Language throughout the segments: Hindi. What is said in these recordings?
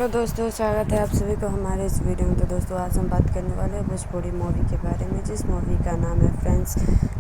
दोस्तों, स्वागत है आप सभी को हमारे इस वीडियो में। तो दोस्तों, आज हम बात करने वाले हैं भोजपुरी मूवी के बारे में, जिस मूवी का नाम है फ्रेंड्स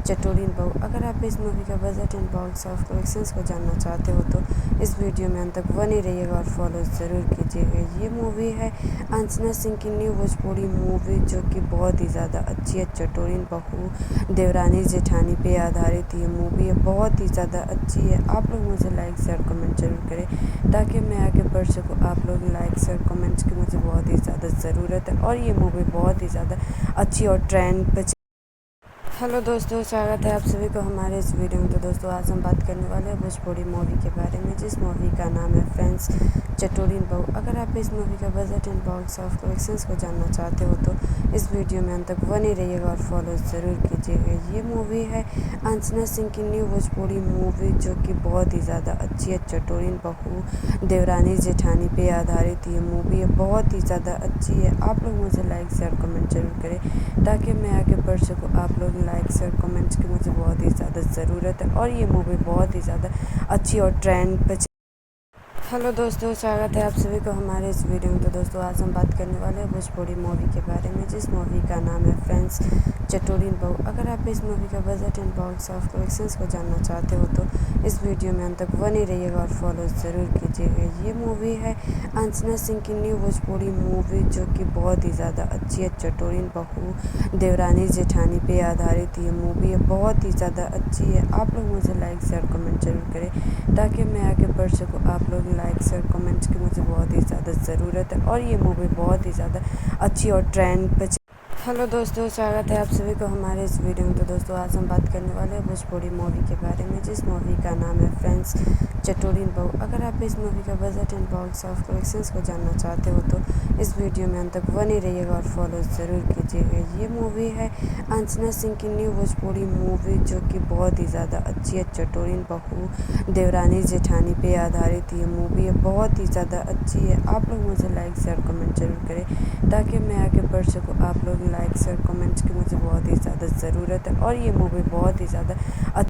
चटोरीन बहू। अगर आप इस मूवी का budget and box of collections को जानना चाहते हो तो इस वीडियो में अंत तक बने रहिएगा और फॉलो ज़रूर कीजिएगा। ये मूवी है अंजना सिंह की न्यू भोजपुरी मूवी, जो कि बहुत ही ज़्यादा अच्छी है। चटोरीन बहू देवरानी जेठानी पे आधारित ये मूवी है, बहुत ही ज़्यादा अच्छी है। आप लोग मुझे लाइक शेयर कमेंट जरूर करें ताकि मैं आगे बढ़ सकूँ। आप लोग लाइक शेयर कमेंट्स की मुझे बहुत ही ज़्यादा ज़रूरत है और ये मूवी बहुत ही ज़्यादा अच्छी और ट्रेंड पे। हेलो दोस्तों, स्वागत है आप सभी को हमारे इस वीडियो में। तो दोस्तों, आज हम बात करने वाले हैं भोजपुरी मूवी के बारे में, जिस मूवी का नाम है फ्रेंड्स चटोरीन बहू। अगर आप इस मूवी का budget and box of collections को जानना चाहते हो तो इस वीडियो में अंत तक बने रहिएगा और फॉलो ज़रूर कीजिएगा। ये मूवी है अंजना सिंह की न्यू भोजपुरी मूवी, जो कि बहुत ही ज़्यादा अच्छी है। चटोरीन बहू देवरानी जेठानी पे आधारित ये मूवी है, बहुत ही ज़्यादा अच्छी है। आप लोग मुझे लाइक शेयर कमेंट जरूर करें ताकि मैं आगे बढ़ सकूँ। आप लोग लाइक शेयर कमेंट्स की मुझे बहुत ही ज़्यादा ज़रूरत है और ये मूवी बहुत ही ज़्यादा अच्छी और ट्रेंड पे। हेलो दोस्तों, स्वागत है आप सभी को हमारे इस वीडियो में। तो दोस्तों, आज हम बात करने वाले हैं भोजपुरी मूवी के बारे में, जिस मूवी का नाम है फ्रेंड्स चटोरीन बहू। अगर आप इस मूवी का budget and box of collections को जानना चाहते हो तो इस वीडियो में अंत तक बने रहिएगा और फॉलो ज़रूर कीजिएगा। ये मूवी है अंजना सिंह की न्यू भोजपुरी मूवी, जो कि बहुत ही ज़्यादा अच्छी है। चटोरीन बहू देवरानी जेठानी पे आधारित ये मूवी है, बहुत ही ज़्यादा अच्छी है। आप लोग मुझे लाइक शेयर कमेंट जरूर करें ताकि मैं आगे बढ़ सकूँ। आप लोग लाइक शेयर कमेंट्स की मुझे बहुत ही ज़्यादा ज़रूरत है और ये मूवी बहुत ही ज़्यादा अच्छी और ट्रेंड पे। हेलो दोस्तों, स्वागत है आप सभी को हमारे इस वीडियो में। तो दोस्तों, आज हम बात करने वाले हैं भोजपुरी मूवी के बारे में, जिस मूवी का नाम है फ्रेंड्स चटोरीन बहू। अगर आप इस मूवी का budget and box of collections को जानना चाहते हो तो इस वीडियो में अंत तक बने रहिएगा और फॉलो ज़रूर कीजिएगा। ये मूवी है अंजना सिंह की न्यू भोजपुरी मूवी, जो कि बहुत ही ज़्यादा अच्छी है। चटोरीन बहू देवरानी जेठानी पे आधारित ये मूवी है, बहुत ही ज़्यादा अच्छी है। आप लोग मुझे लाइक शेयर कमेंट जरूर करें ताकि मैं आगे बढ़ सकूँ। आप लोग लाइक शेयर कमेंट्स की मुझे बहुत ही ज़्यादा ज़रूरत है और ये मूवी बहुत ही ज़्यादा